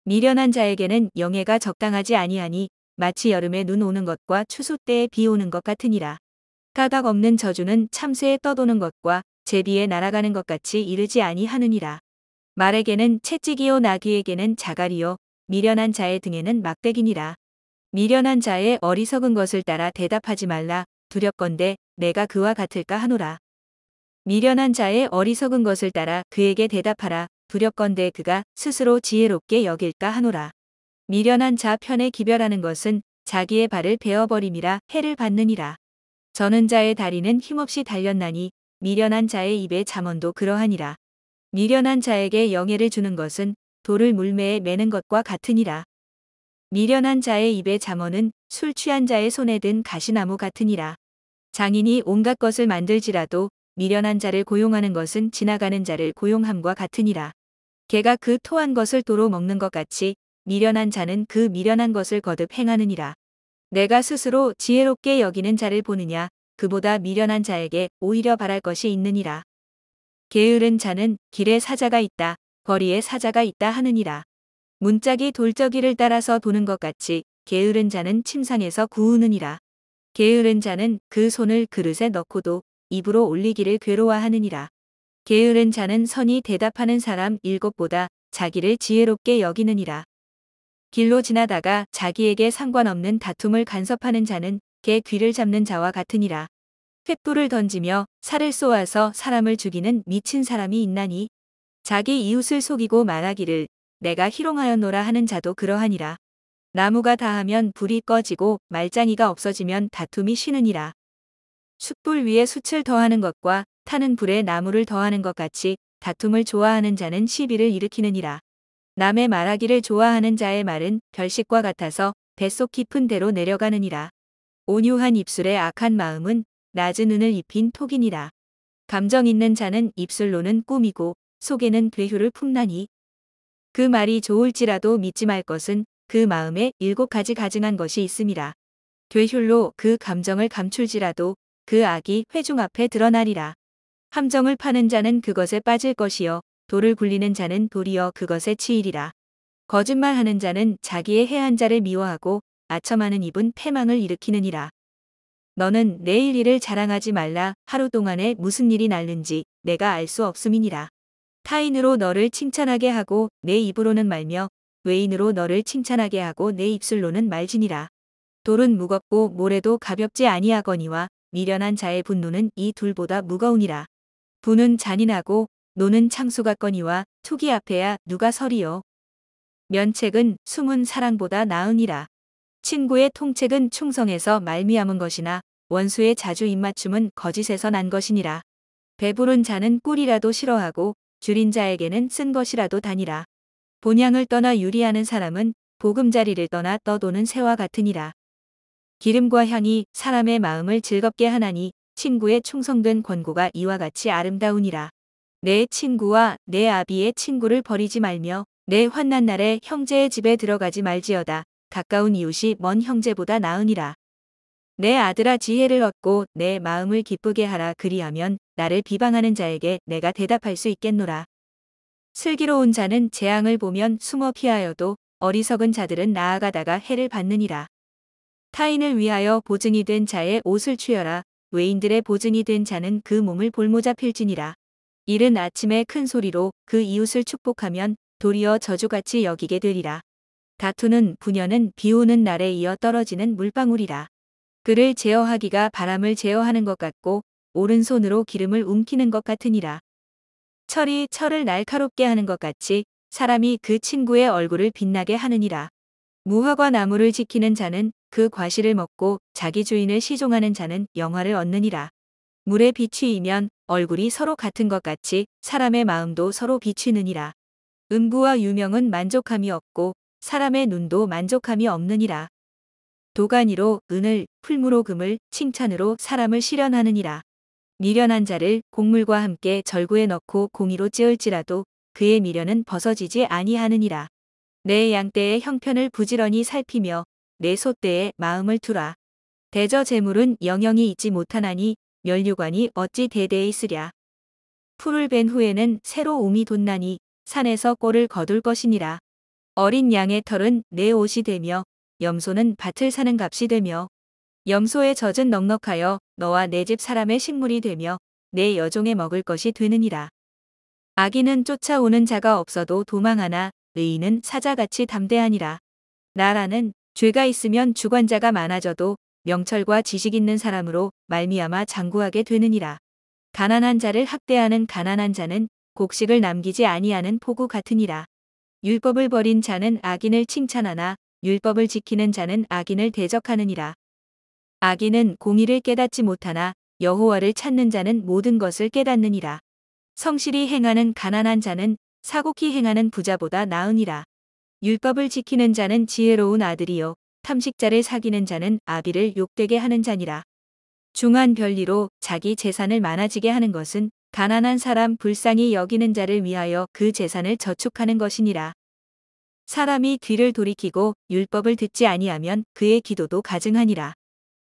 미련한 자에게는 영예가 적당하지 아니하니 마치 여름에 눈 오는 것과 추수 때에 비 오는 것 같으니라. 까닭 없는 저주는 참새에 떠도는 것과 제비에 날아가는 것 같이 이르지 아니하느니라. 말에게는 채찍이요 나귀에게는 자갈이요 미련한 자의 등에는 막대기니라. 미련한 자의 어리석은 것을 따라 대답하지 말라. 두렵건대 내가 그와 같을까 하노라. 미련한 자의 어리석은 것을 따라 그에게 대답하라. 두렵건대 그가 스스로 지혜롭게 여길까 하노라. 미련한 자 편에 기별하는 것은 자기의 발을 베어버림이라 해를 받느니라. 저는 자의 다리는 힘없이 달렸나니 미련한 자의 입의 잠언도 그러하니라. 미련한 자에게 영예를 주는 것은 돌을 물매에 매는 것과 같으니라. 미련한 자의 입의 잠언은 술 취한 자의 손에 든 가시나무 같으니라. 장인이 온갖 것을 만들지라도 미련한 자를 고용하는 것은 지나가는 자를 고용함과 같으니라. 개가 그 토한 것을 도로 먹는 것 같이 미련한 자는 그 미련한 것을 거듭 행하느니라. 내가 스스로 지혜롭게 여기는 자를 보느냐 그보다 미련한 자에게 오히려 바랄 것이 있느니라. 게으른 자는 길에 사자가 있다 거리에 사자가 있다 하느니라. 문짝이 돌저기를 따라서 도는 것 같이 게으른 자는 침상에서 구우느니라. 게으른 자는 그 손을 그릇에 넣고도 입으로 올리기를 괴로워하느니라. 게으른 자는 선히 대답하는 사람 7보다 자기를 지혜롭게 여기느니라. 길로 지나다가 자기에게 상관없는 다툼을 간섭하는 자는 개 귀를 잡는 자와 같으니라. 횃불을 던지며 살을 쏘아서 사람을 죽이는 미친 사람이 있나니 자기 이웃을 속이고 말하기를 내가 희롱하였노라 하는 자도 그러하니라. 나무가 다하면 불이 꺼지고 말짱이가 없어지면 다툼이 쉬느니라. 숯불 위에 숯을 더하는 것과 타는 불에 나무를 더하는 것 같이 다툼을 좋아하는 자는 시비를 일으키느니라. 남의 말하기를 좋아하는 자의 말은 별식과 같아서 뱃속 깊은 데로 내려가느니라. 온유한 입술에 악한 마음은 낮은 은을 입힌 톡이니라. 감정 있는 자는 입술로는 꿈이고 속에는 괴휴를 품나니 그 말이 좋을지라도 믿지 말 것은 그 마음에 7가지 가증한 것이 있음이라. 괴휴로 그 감정을 감출지라도 그 악이 회중 앞에 드러나리라. 함정을 파는 자는 그것에 빠질 것이요 돌을 굴리는 자는 도리어 그것에 치이리라. 거짓말하는 자는 자기의 해한 자를 미워하고 아첨하는 입은 패망을 일으키느니라. 너는 내일 일을 자랑하지 말라. 하루 동안에 무슨 일이 날는지 내가 알 수 없음이니라. 타인으로 너를 칭찬하게 하고 내 입으로는 말며 외인으로 너를 칭찬하게 하고 내 입술로는 말지니라. 돌은 무겁고 모래도 가볍지 아니하거니와 미련한 자의 분노는 이 둘보다 무거우니라. 분은 잔인하고 노는 창수 같거니와 투기 앞에야 누가 서리요. 면책은 숨은 사랑보다 나으니라. 친구의 통책은 충성에서 말미암은 것이나 원수의 자주 입맞춤은 거짓에서 난 것이니라. 배부른 자는 꿀이라도 싫어하고 줄인 자에게는 쓴 것이라도 다니라. 본향을 떠나 유리하는 사람은 보금자리를 떠나 떠도는 새와 같으니라. 기름과 향이 사람의 마음을 즐겁게 하나니 친구의 충성된 권고가 이와 같이 아름다우니라. 내 친구와 내 아비의 친구를 버리지 말며 내 환난 날에 형제의 집에 들어가지 말지어다. 가까운 이웃이 먼 형제보다 나으니라. 내 아들아 지혜를 얻고 내 마음을 기쁘게 하라. 그리하면 나를 비방하는 자에게 내가 대답할 수 있겠노라. 슬기로운 자는 재앙을 보면 숨어 피하여도 어리석은 자들은 나아가다가 해를 받느니라. 타인을 위하여 보증이 된 자의 옷을 취여라. 외인들의 보증이 된 자는 그 몸을 볼모자 필지니라. 이른 아침에 큰 소리로 그 이웃을 축복하면 도리어 저주같이 여기게 되리라. 다투는 부녀는 비 오는 날에 이어 떨어지는 물방울이라. 그를 제어하기가 바람을 제어하는 것 같고 오른손으로 기름을 움키는 것 같으니라. 철이 철을 날카롭게 하는 것 같이 사람이 그 친구의 얼굴을 빛나게 하느니라. 무화과 나무를 지키는 자는 그 과실을 먹고 자기 주인을 시종하는 자는 영화를 얻느니라. 물에 비취이면 얼굴이 서로 같은 것 같이 사람의 마음도 서로 비취느니라. 음부와 유명은 만족함이 없고 사람의 눈도 만족함이 없느니라. 도가니로 은을, 풀무로 금을, 칭찬으로 사람을 실현하느니라. 미련한 자를 곡물과 함께 절구에 넣고 공이로 찌을지라도 그의 미련은 벗어지지 아니하느니라. 내 양떼의 형편을 부지런히 살피며 내 소떼에 마음을 두라. 대저 재물은 영영이 있지 못하나니 면류관이 어찌 대대에 있으랴. 풀을 벤 후에는 새로 옴이 돋나니 산에서 꼴을 거둘 것이니라. 어린 양의 털은 내 옷이 되며 염소는 밭을 사는 값이 되며 염소의 젖은 넉넉하여 너와 내 집 사람의 식물이 되며 내 여종의 먹을 것이 되느니라. 악인은 쫓아오는 자가 없어도 도망하나 의인은 사자같이 담대하니라. 나라는 죄가 있으면 주관자가 많아져도 명철과 지식 있는 사람으로 말미암아 장구하게 되느니라. 가난한 자를 학대하는 가난한 자는 곡식을 남기지 아니하는 포구 같으니라. 율법을 버린 자는 악인을 칭찬하나 율법을 지키는 자는 악인을 대적하느니라. 악인은 공의를 깨닫지 못하나 여호와를 찾는 자는 모든 것을 깨닫느니라. 성실히 행하는 가난한 자는 사곡히 행하는 부자보다 나으니라. 율법을 지키는 자는 지혜로운 아들이요 탐식자를 사귀는 자는 아비를 욕되게 하는 자니라. 중한 별리로 자기 재산을 많아지게 하는 것은 가난한 사람 불쌍히 여기는 자를 위하여 그 재산을 저축하는 것이니라. 사람이 뒤를 돌이키고 율법을 듣지 아니하면 그의 기도도 가증하니라.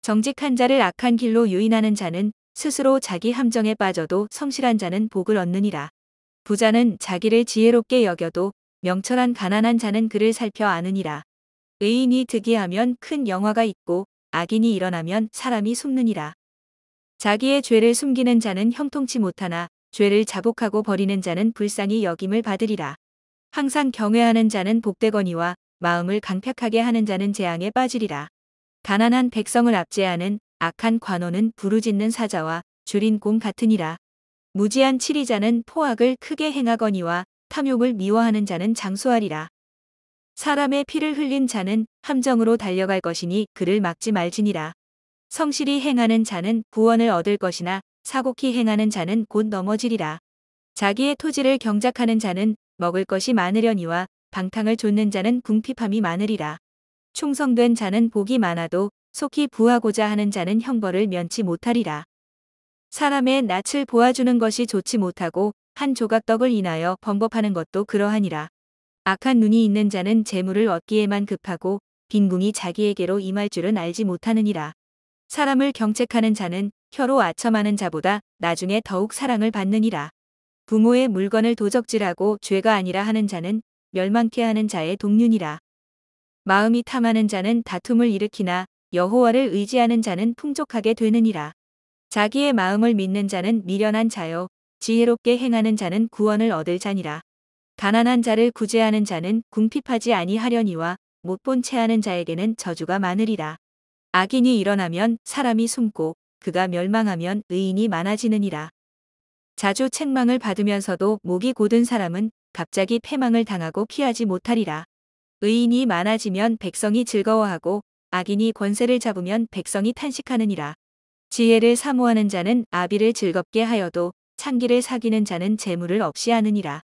정직한 자를 악한 길로 유인하는 자는 스스로 자기 함정에 빠져도 성실한 자는 복을 얻느니라. 부자는 자기를 지혜롭게 여겨도 명철한 가난한 자는 그를 살펴 아느니라. 의인이 득이하면 큰 영화가 있고 악인이 일어나면 사람이 숨느니라. 자기의 죄를 숨기는 자는 형통치 못하나 죄를 자복하고 버리는 자는 불쌍히 여김을 받으리라. 항상 경외하는 자는 복되거니와 마음을 강팍하게 하는 자는 재앙에 빠지리라. 가난한 백성을 압제하는 악한 관원은 부르짖는 사자와 줄인 곰 같으니라. 무지한 치리자는 포악을 크게 행하거니와 탐욕을 미워하는 자는 장수하리라. 사람의 피를 흘린 자는 함정으로 달려갈 것이니 그를 막지 말지니라. 성실히 행하는 자는 구원을 얻을 것이나 사곡히 행하는 자는 곧 넘어지리라. 자기의 토지를 경작하는 자는 먹을 것이 많으려니와 방탕을 좇는 자는 궁핍함이 많으리라. 충성된 자는 복이 많아도 속히 부하고자 하는 자는 형벌을 면치 못하리라. 사람의 낯을 보아주는 것이 좋지 못하고 한 조각 떡을 인하여 범법하는 것도 그러하니라. 악한 눈이 있는 자는 재물을 얻기에만 급하고 빈궁이 자기에게로 임할 줄은 알지 못하느니라. 사람을 경책하는 자는 혀로 아첨하는 자보다 나중에 더욱 사랑을 받느니라. 부모의 물건을 도적질하고 죄가 아니라 하는 자는 멸망케 하는 자의 동륜이라. 마음이 탐하는 자는 다툼을 일으키나 여호와를 의지하는 자는 풍족하게 되느니라. 자기의 마음을 믿는 자는 미련한 자요 지혜롭게 행하는 자는 구원을 얻을 자니라. 가난한 자를 구제하는 자는 궁핍하지 아니하려니와 못본 체하는 자에게는 저주가 많으리라. 악인이 일어나면 사람이 숨고 그가 멸망하면 의인이 많아지느니라. 자주 책망을 받으면서도 목이 곧은 사람은 갑자기 패망을 당하고 피하지 못하리라. 의인이 많아지면 백성이 즐거워하고 악인이 권세를 잡으면 백성이 탄식하느니라. 지혜를 사모하는 자는 아비를 즐겁게 하여도 창기를 사귀는 자는 재물을 없이 하느니라.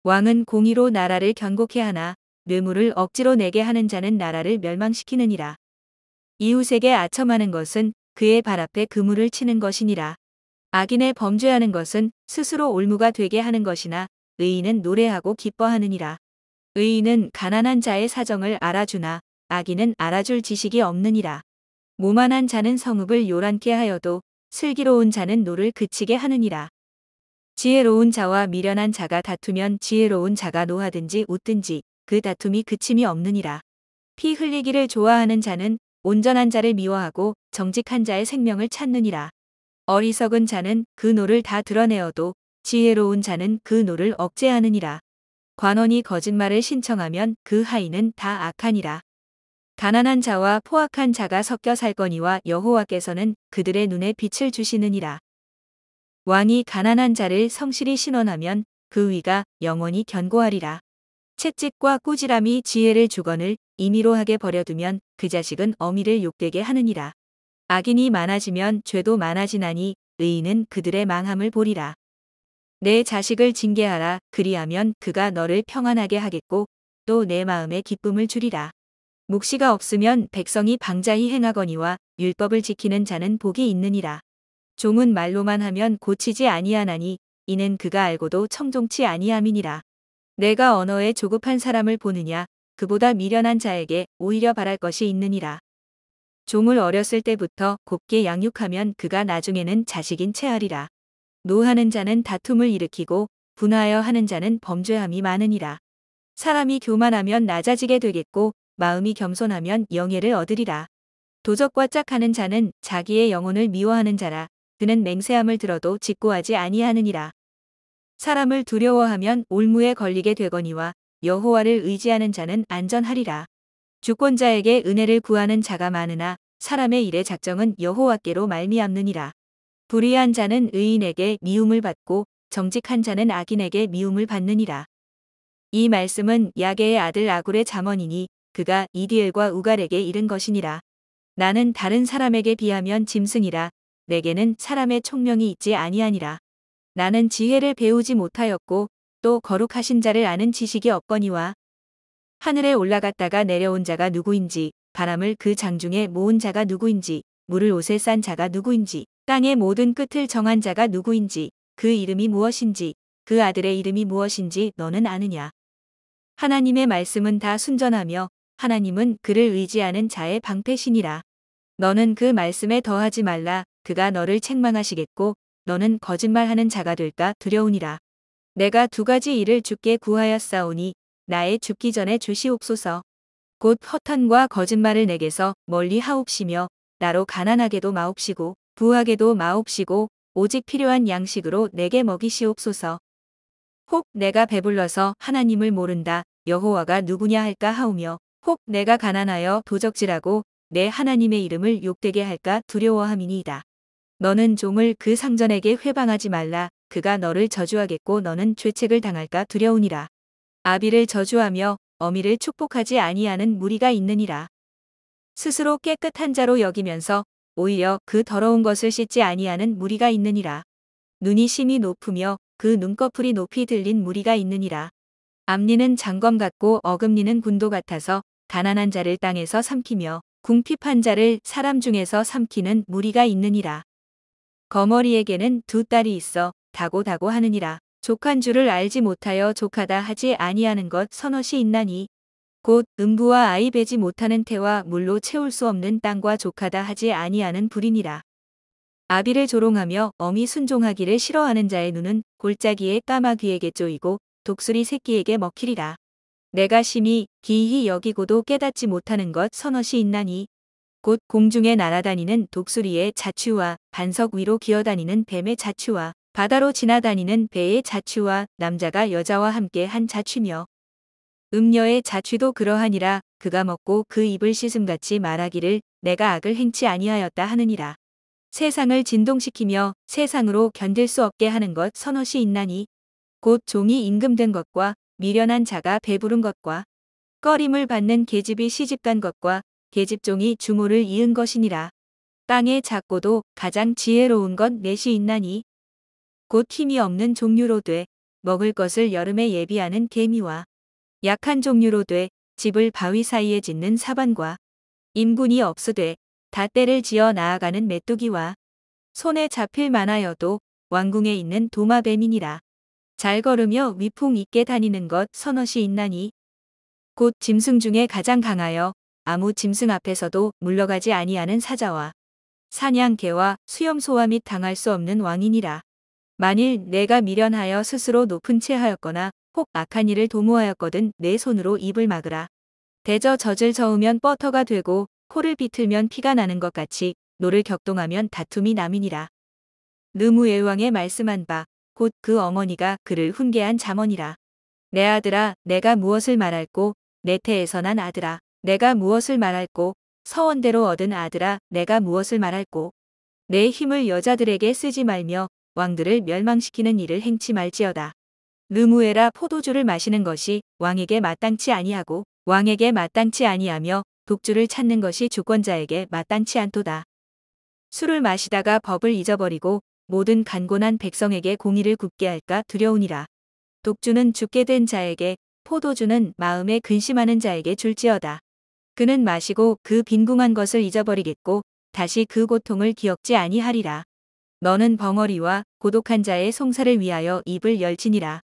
왕은 공의로 나라를 견고케 하나 뇌물을 억지로 내게 하는 자는 나라를 멸망시키느니라. 이웃에게 아첨하는 것은 그의 발 앞에 그물을 치는 것이니라. 악인의 범죄하는 것은 스스로 올무가 되게 하는 것이나 의인은 노래하고 기뻐하느니라. 의인은 가난한 자의 사정을 알아주나 악인은 알아줄 지식이 없느니라. 모만한 자는 성읍을 요란케 하여도 슬기로운 자는 노를 그치게 하느니라. 지혜로운 자와 미련한 자가 다투면 지혜로운 자가 노하든지 웃든지 그 다툼이 그침이 없느니라. 피 흘리기를 좋아하는 자는 온전한 자를 미워하고 정직한 자의 생명을 찾느니라. 어리석은 자는 그 노를 다 드러내어도 지혜로운 자는 그 노를 억제하느니라. 관원이 거짓말을 신청하면 그 하인은 다 악하니라. 가난한 자와 포악한 자가 섞여 살거니와 여호와께서는 그들의 눈에 빛을 주시느니라. 왕이 가난한 자를 성실히 신원하면 그 위가 영원히 견고하리라. 채찍과 꾸지람이 지혜를 주거늘 임의로 하게 버려두면 그 자식은 어미를 욕되게 하느니라. 악인이 많아지면 죄도 많아지나니 의인은 그들의 망함을 보리라. 내 자식을 징계하라. 그리하면 그가 너를 평안하게 하겠고 또 내 마음에 기쁨을 주리라. 묵시가 없으면 백성이 방자히 행하거니와 율법을 지키는 자는 복이 있느니라. 종은 말로만 하면 고치지 아니하나니 이는 그가 알고도 청종치 아니함이니라. 내가 언어에 조급한 사람을 보느냐 그보다 미련한 자에게 오히려 바랄 것이 있느니라. 종을 어렸을 때부터 곱게 양육하면 그가 나중에는 자식인 체하리라. 노하는 자는 다툼을 일으키고 분하여 하는 자는 범죄함이 많으니라. 사람이 교만하면 낮아지게 되겠고 마음이 겸손하면 영예를 얻으리라. 도적과 짝하는 자는 자기의 영혼을 미워하는 자라. 그는 맹세함을 들어도 직고하지 아니하느니라. 사람을 두려워하면 올무에 걸리게 되거니와 여호와를 의지하는 자는 안전하리라. 주권자에게 은혜를 구하는 자가 많으나 사람의 일의 작정은 여호와께로 말미암느니라. 불의한 자는 의인에게 미움을 받고 정직한 자는 악인에게 미움을 받느니라. 이 말씀은 야게의 아들 아굴의 잠언이니 그가 이디엘과 우갈에게 이른 것이니라. 나는 다른 사람에게 비하면 짐승이라. 내게는 사람의 총명이 있지 아니하니라. 나는 지혜를 배우지 못하였고 또 거룩하신 자를 아는 지식이 없거니와 하늘에 올라갔다가 내려온 자가 누구인지 바람을 그 장중에 모은 자가 누구인지 물을 옷에 싼 자가 누구인지 땅의 모든 끝을 정한 자가 누구인지 그 이름이 무엇인지 그 아들의 이름이 무엇인지 너는 아느냐. 하나님의 말씀은 다 순전하며 하나님은 그를 의지하는 자의 방패시니라. 너는 그 말씀에 더하지 말라. 그가 너를 책망하시겠고 너는 거짓말하는 자가 될까 두려우니라. 내가 두 가지 일을 주께 구하였사오니 나의 죽기 전에 주시옵소서. 곧 허탄과 거짓말을 내게서 멀리 하옵시며 나로 가난하게도 마옵시고 부하게도 마옵시고 오직 필요한 양식으로 내게 먹이시옵소서. 혹 내가 배불러서 하나님을 모른다. 여호와가 누구냐 할까 하오며 혹 내가 가난하여 도적질하고 내 하나님의 이름을 욕되게 할까 두려워함이니이다. 너는 종을 그 상전에게 회방하지 말라. 그가 너를 저주하겠고 너는 죄책을 당할까 두려우니라. 아비를 저주하며 어미를 축복하지 아니하는 무리가 있느니라. 스스로 깨끗한 자로 여기면서 오히려 그 더러운 것을 씻지 아니하는 무리가 있느니라. 눈이 심히 높으며 그 눈꺼풀이 높이 들린 무리가 있느니라. 앞니는 장검 같고 어금니는 군도 같아서 가난한 자를 땅에서 삼키며 궁핍한 자를 사람 중에서 삼키는 무리가 있느니라. 거머리에게는 두 딸이 있어 다고다고 하느니라. 족한 줄을 알지 못하여 족하다 하지 아니하는 것 서넛이 있나니 곧 음부와 아이 베지 못하는 태와 물로 채울 수 없는 땅과 족하다 하지 아니하는 불이니라. 아비를 조롱하며 어미 순종하기를 싫어하는 자의 눈은 골짜기의 까마귀에게 쪼이고 독수리 새끼에게 먹히리라. 내가 심히 기이히 여기고도 깨닫지 못하는 것 서넛이 있나니 곧 공중에 날아다니는 독수리의 자취와 반석 위로 기어다니는 뱀의 자취와 바다로 지나다니는 배의 자취와 남자가 여자와 함께 한 자취며 음녀의 자취도 그러하니라. 그가 먹고 그 입을 씻음같이 말하기를 내가 악을 행치 아니하였다 하느니라. 세상을 진동시키며 세상으로 견딜 수 없게 하는 것 서넛이 있나니 곧 종이 임금된 것과 미련한 자가 배부른 것과 꺼림을 받는 계집이 시집간 것과 계집종이 주모를 이은 것이니라. 땅의 작고도 가장 지혜로운 것 넷이 있나니 곧 힘이 없는 종류로 돼 먹을 것을 여름에 예비하는 개미와 약한 종류로 돼 집을 바위 사이에 짓는 사반과 임군이 없으되 다 때를 지어 나아가는 메뚜기와 손에 잡힐 만하여도 왕궁에 있는 도마뱀이니라. 잘 걸으며 위풍 있게 다니는 것 서넛이 있나니 곧 짐승 중에 가장 강하여 아무 짐승 앞에서도 물러가지 아니하는 사자와 사냥개와 수염소와 및 당할 수 없는 왕이니라. 만일 내가 미련하여 스스로 높은 채 하였거나 혹 악한 일을 도모하였거든 내 손으로 입을 막으라. 대저 젖을 저으면 뻐터가 되고 코를 비틀면 피가 나는 것 같이 노를 격동하면 다툼이 남이니라. 르무엘 왕의 말씀한 바 곧 그 어머니가 그를 훈계한 잠언이라. 내 아들아 내가 무엇을 말할꼬 내 태에서 난 아들아 내가 무엇을 말할꼬 서원대로 얻은 아들아 내가 무엇을 말할꼬 내 힘을 여자들에게 쓰지 말며 왕들을 멸망시키는 일을 행치 말지어다. 르무엘아 포도주를 마시는 것이 왕에게 마땅치 아니하고 왕에게 마땅치 아니하며 독주를 찾는 것이 주권자에게 마땅치 않도다. 술을 마시다가 법을 잊어버리고 모든 간곤한 백성에게 공의를 굽게 할까 두려우니라. 독주는 죽게 된 자에게 포도주는 마음에 근심하는 자에게 줄지어다. 그는 마시고 그 빈궁한 것을 잊어버리겠고 다시 그 고통을 기억지 아니하리라. 너는 벙어리와 고독한 자의 송사를 위하여 입을 열지니라.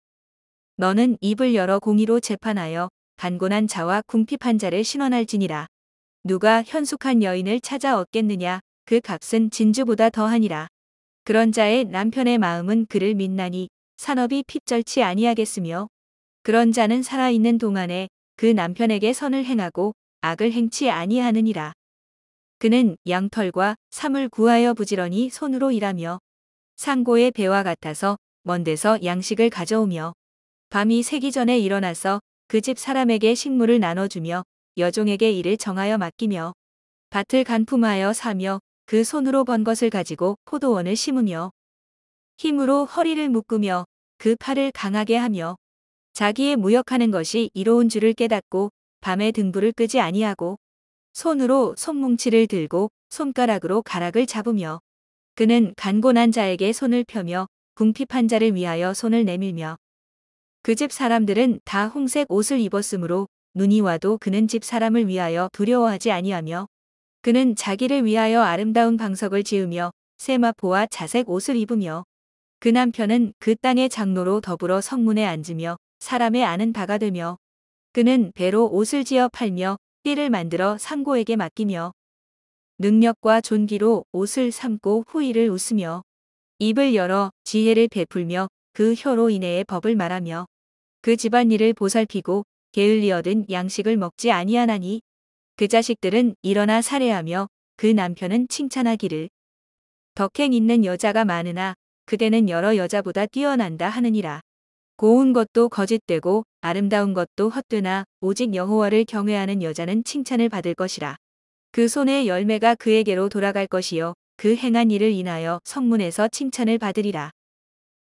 너는 입을 열어 공의로 재판하여 간곤한 자와 궁핍한 자를 신원할지니라. 누가 현숙한 여인을 찾아 얻겠느냐 그 값은 진주보다 더하니라. 그런 자의 남편의 마음은 그를 믿나니 산업이 핍절치 아니하겠으며 그런 자는 살아있는 동안에 그 남편에게 선을 행하고 악을 행치 아니하느니라. 그는 양털과 삼을 구하여 부지런히 손으로 일하며 상고의 배와 같아서 먼 데서 양식을 가져오며 밤이 새기 전에 일어나서 그 집 사람에게 식물을 나눠주며 여종에게 일을 정하여 맡기며 밭을 간품하여 사며 그 손으로 번 것을 가지고 포도원을 심으며 힘으로 허리를 묶으며 그 팔을 강하게 하며 자기의 무역하는 것이 이로운 줄을 깨닫고 밤에 등불을 끄지 아니하고 손으로 손뭉치를 들고 손가락으로 가락을 잡으며 그는 간곤한 자에게 손을 펴며 궁핍한 자를 위하여 손을 내밀며 그 집 사람들은 다 홍색 옷을 입었으므로 눈이 와도 그는 집 사람을 위하여 두려워하지 아니하며 그는 자기를 위하여 아름다운 방석을 지으며 세마포와 자색 옷을 입으며 그 남편은 그 땅의 장로로 더불어 성문에 앉으며 사람의 아는 바가 되며 그는 배로 옷을 지어 팔며 띠를 만들어 상고에게 맡기며 능력과 존귀로 옷을 삼고 후일을 웃으며 입을 열어 지혜를 베풀며 그 혀로 인해의 법을 말하며 그 집안일을 보살피고 게을리 얻은 양식을 먹지 아니하나니 그 자식들은 일어나 살해하며 그 남편은 칭찬하기를 덕행 있는 여자가 많으나 그대는 여러 여자보다 뛰어난다 하느니라. 고운 것도 거짓되고 아름다운 것도 헛되나 오직 여호와를 경외하는 여자는 칭찬을 받을 것이라. 그 손의 열매가 그에게로 돌아갈 것이요 그 행한 일을 인하여 성문에서 칭찬을 받으리라.